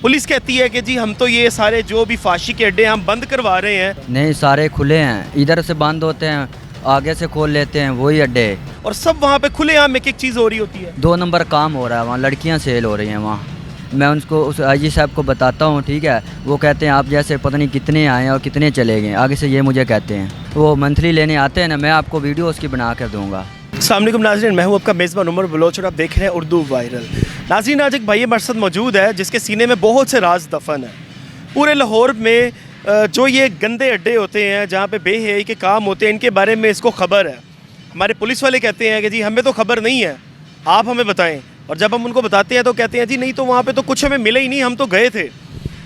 Police कहती है कि जी हम तो ये सारे जो भी फाशी के अड्डे हम बंद करवा रहे हैं। नहीं, सारे खुले हैं, इधर से बंद होते हैं, आगे से खोल लेते हैं, वही अड्डे। और सब वहाँ पे खुलेआम एक एक चीज़ हो रही होती है। 2 नंबर काम हो रहा है वहाँ, लड़कियाँ सेल हो रही हैं वहाँ। मैं उनको उस आईजी साहब को बताता हूँ, ठीक है, वो कहते हैं आप जैसे पता नहीं कितने आए हैं और कितने चले गए, आगे से ये मुझे कहते हैं। वो मंथली लेने आते हैं ना, मैं आपको वीडियो उसकी बना कर दूँगा। अस्सलाम वालेकुम नाज़रीन, मैं हूं आपका मेज़बान उमर बलोच और आप देख रहे हैं उर्दू वायरल। नाज़रीन, आज एक भाई हमारे साथ मौजूद है जिसके सीने में बहुत से राज दफन है। पूरे लाहौर में जो ये गंदे अड्डे होते हैं जहां पे बेहयाई के काम होते हैं, इनके बारे में इसको खबर है। हमारे पुलिस वाले कहते हैं कि जी हमें तो खबर नहीं है, आप हमें बताएं। और जब हम उनको बताते हैं तो कहते हैं जी नहीं, तो वहाँ पर तो कुछ हमें मिला ही नहीं, हम तो गए थे।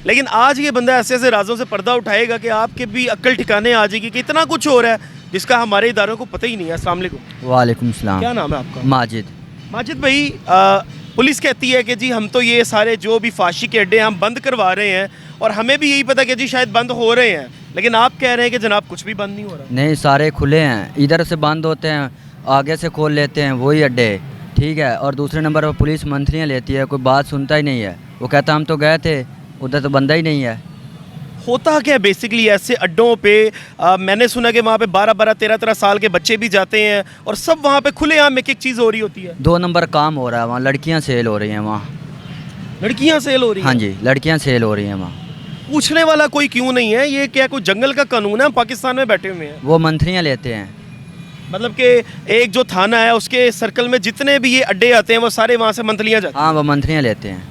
लेकिन आज ये बंदा ऐसे ऐसे राजों से पर्दा उठाएगा कि आपके भी अक्ल ठिकाने आ जाएगी कि इतना कुछ हो रहा है जिसका हमारे इदारों को पता ही नहीं है। अस्सलाम वालेकुम। वालेकुम सलाम। क्या नाम है आपका? माजिद। माजिद भाई, पुलिस कहती है कि जी हम तो ये सारे जो भी फाशी के अड्डे हम बंद करवा रहे हैं और हमें भी यही पता कि जी शायद बंद हो रहे हैं, लेकिन आप कह रहे हैं कि जनाब कुछ भी बंद नहीं हो रहा। नहीं, सारे खुले हैं, इधर से बंद होते हैं, आगे से खोल लेते हैं, वही अड्डे, ठीक है। और दूसरे नंबर पर पुलिस मंथलियाँ लेती है, कोई बात सुनता ही नहीं है। वो कहता हम तो गए थे, उधर तो बंदा ही नहीं है। होता क्या है बेसिकली ऐसे अड्डों पे? मैंने सुना कि वहाँ पे 12-12, 13-13 साल के बच्चे भी जाते हैं और सब वहाँ पे खुलेआम एक एक चीज़ हो रही होती है। 2 नंबर काम हो रहा है वहाँ, लड़कियाँ सेल हो रही हैं वहाँ। लड़कियाँ सेल हो रही हैं? हाँ जी, लड़कियाँ सेल हो रही हैं वहाँ। पूछने वाला कोई क्यों नहीं है? ये क्या कोई जंगल का कानून है? हम पाकिस्तान में बैठे हुए हैं। वो मंथलियाँ लेते हैं। मतलब कि एक जो थाना है उसके सर्कल में जितने भी ये अड्डे आते हैं वो सारे वहाँ से मंथलियाँ जाती हैं। हाँ, वो मंथलियाँ लेते हैं।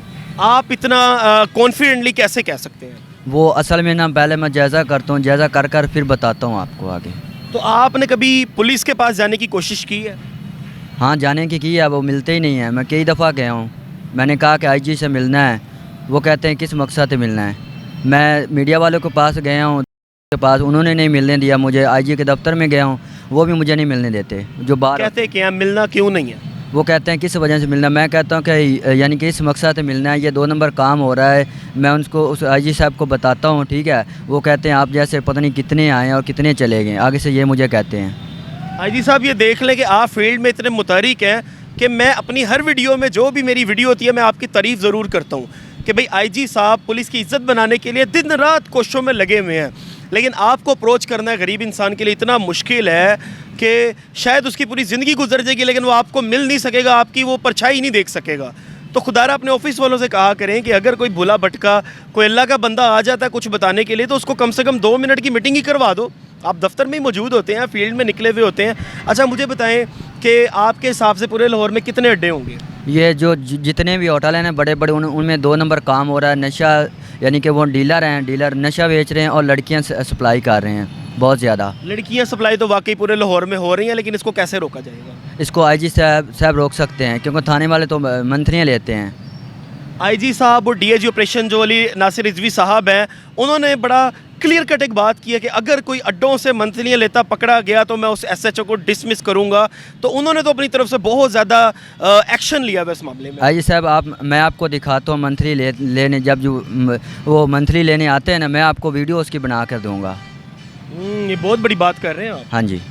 आप इतना कॉन्फिडेंटली कैसे कह सकते हैं? वो असल में ना, पहले मैं जायज़ा करता हूँ, जायज़ा कर कर फिर बताता हूँ आपको आगे। तो आपने कभी पुलिस के पास जाने की कोशिश की है? हाँ, जाने की है, वो मिलते ही नहीं है। मैं कई दफ़ा गया हूँ, मैंने कहा कि आईजी से मिलना है, वो कहते हैं किस मकसद से मिलना है। मैं मीडिया वालों के पास गया हूँ, के पास उन्होंने नहीं मिलने दिया मुझे। आईजी के दफ्तर में गया हूँ, वो भी मुझे नहीं मिलने देते। जो बाहर कहते हैं कि मिलना क्यों नहीं है? वो कहते हैं किस वजह से मिलना। मैं कहता हूँ कि यानी कि इस मकसद से मिलना है, ये 2 नंबर काम हो रहा है। मैं उनको उस आईजी साहब को बताता हूँ, ठीक है, वो कहते हैं आप जैसे पता नहीं कितने आए हैं और कितने चले गए, आगे से ये मुझे कहते हैं। आईजी साहब, ये देख लें कि आप फील्ड में इतने मुतहरिक हैं कि मैं अपनी हर वीडियो में, जो भी मेरी वीडियो होती है, मैं आपकी तारीफ़ ज़रूर करता हूँ कि भाई आईजी साहब पुलिस की इज़्ज़त बनाने के लिए दिन रात कोशिशों में लगे हुए हैं। लेकिन आपको अप्रोच करना है गरीब इंसान के लिए इतना मुश्किल है कि शायद उसकी पूरी ज़िंदगी गुजर जाएगी लेकिन वो आपको मिल नहीं सकेगा, आपकी वो परछाई नहीं देख सकेगा। तो खुदारा अपने ऑफिस वालों से कहा करें कि अगर कोई भूला भटका, कोई अल्लाह का बंदा आ जाता है कुछ बताने के लिए, तो उसको कम से कम 2 मिनट की मीटिंग ही करवा दो। आप दफ्तर में ही मौजूद होते हैं, फील्ड में निकले हुए होते हैं। अच्छा, मुझे बताएं कि आपके हिसाब से पूरे लाहौर में कितने अड्डे होंगे? ये जो जितने भी होटल हैं ना बड़े बड़े, उनमें 2 नंबर काम हो रहा है। नशा, यानी कि वो डीलर हैं, डीलर नशा बेच रहे हैं और लड़कियां सप्लाई कर रहे हैं बहुत ज़्यादा। लड़कियां सप्लाई तो वाकई पूरे लाहौर में हो रही हैं, लेकिन इसको कैसे रोका जाएगा? इसको आईजी साहब रोक सकते हैं, क्योंकि थाने वाले तो मंथलियाँ लेते हैं। आईजी साहब और डीआईजी ऑपरेशन जो अली नासिर रिजवी साहब हैं, उन्होंने बड़ा क्लियर कट एक बात की है कि अगर कोई अड्डों से मंथलियाँ लेता पकड़ा गया तो मैं उस एसएचओ को डिसमिस करूंगा। तो उन्होंने तो अपनी तरफ से बहुत ज़्यादा एक्शन लिया है इस मामले में। आईजी साहब, मैं आपको दिखाता हूँ मंथली लेने, जब जो वो मंथली लेने आते हैं ना, मैं आपको वीडियो उसकी बना कर दूँगा। ये बहुत बड़ी बात कर रहे हैं आप। हाँ जी।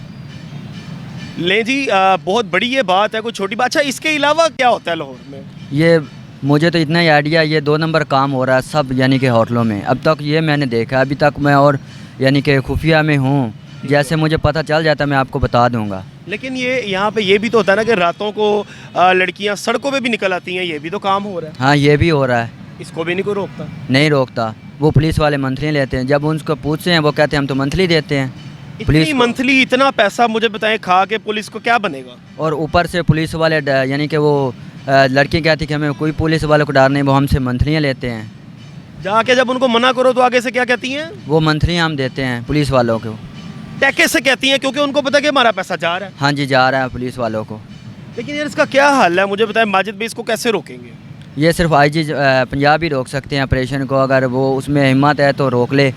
ले जी, बहुत बड़ी ये बात है, कोई छोटी बात। अच्छा, इसके अलावा क्या होता है लाहौर में? ये मुझे तो इतना ही आइडिया, ये 2 नंबर काम हो रहा है सब, यानी कि होटलों में। अब तक ये मैंने देखा, अभी तक मैं और यानी कि खुफिया में हूँ, जैसे मुझे पता चल जाता मैं आपको बता दूंगा। लेकिन ये यहाँ पे ये भी तो होता है ना कि रातों को लड़कियाँ सड़कों पे भी निकल आती हैं, ये भी तो काम हो रहा है। हाँ, ये भी हो रहा है। इसको भी नहीं कोई रोकता? नहीं रोकता। वो पुलिस वाले मंथली लेते हैं, जब उनको पूछते हैं वो कहते हैं हम तो मंथली देते हैं। इतनी मंथली, इतना पैसा मुझे बताएं खा के पुलिस को क्या बनेगा? और ऊपर से पुलिस वाले यानी कि वो लड़की कहती कि हमें कोई पुलिस वाले को डर नहीं, वो हमसे मंथलियाँ लेते हैं। जाके जब उनको मना करो तो आगे से क्या कहती हैं? वो मंथलियाँ हम देते हैं पुलिस वालों को। टैके से कहती हैं, क्योंकि उनको पता है कि हमारा पैसा जा रहा है। हाँ जी, जा रहा है पुलिस वालों को। लेकिन यार इसका क्या हल है, मुझे बताएं माजिद भाई, इसको कैसे रोकेंगे? ये सिर्फ आईजी पंजाब ही रोक सकते हैं ऑपरेशन को, अगर वो उसमें हिम्मत है तो रोक ले।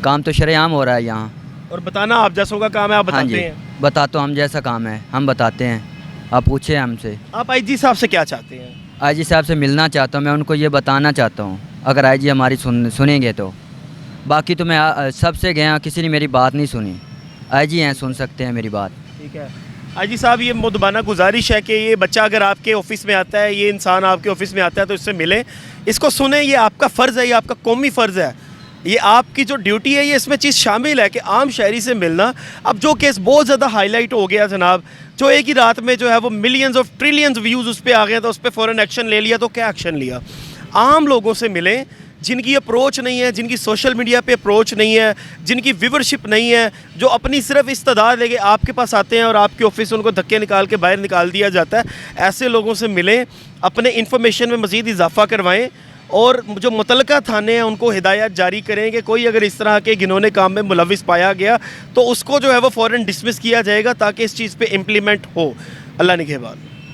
काम तो शरेआम हो रहा है यहाँ। और बताना आप जैसों का काम है, आप हाँ बताते जी, हैं। बताता हूँ, हम जैसा काम है हम बताते हैं, आप पूछे हमसे। आप आईजी साहब से क्या चाहते हैं? आईजी साहब से मिलना चाहता हूँ, मैं उनको ये बताना चाहता हूँ, अगर आईजी हमारी सुनेंगे तो। बाकी तो मैं सबसे गया, किसी ने मेरी बात नहीं सुनी। आईजी हैं, सुन सकते हैं मेरी बात। ठीक है। आईजी साहब, ये मुदबाना गुजारिश है कि ये बच्चा अगर आपके ऑफिस में आता है, ये इंसान आपके ऑफिस में आता है तो इससे मिलें, इसको सुने। ये आपका फ़र्ज़ है, ये आपका कौमी फ़र्ज़ है, ये आपकी जो ड्यूटी है, ये इसमें चीज़ शामिल है कि आम शहरी से मिलना। अब जो केस बहुत ज़्यादा हाईलाइट हो गया जनाब, जो एक ही रात में जो है वो मिलियंस ऑफ ट्रिलियंस व्यूज़ उस पर आ गए, तो उस पर फ़ौरन एक्शन ले लिया। तो क्या एक्शन लिया? आम लोगों से मिलें जिनकी अप्रोच नहीं है, जिनकी सोशल मीडिया पे अप्रोच नहीं है, जिनकी व्यूवरशिप नहीं है, जो अपनी सिर्फ इस्तेदाद लेके आपके पास आते हैं और आपके ऑफिस उनको धक्के निकाल के बाहर निकाल दिया जाता है। ऐसे लोगों से मिलें, अपने इन्फॉर्मेशन में मज़ीद इजाफा करवाएं और जो मुतलका थाने हैं उनको हिदायत जारी करें कि कोई अगर इस तरह के घिनौने काम में मुलविस पाया गया तो उसको जो है वो फ़ौरन डिसमिस किया जाएगा, ताकि इस चीज़ पर इम्प्लीमेंट हो। अल्लाह निगहबान।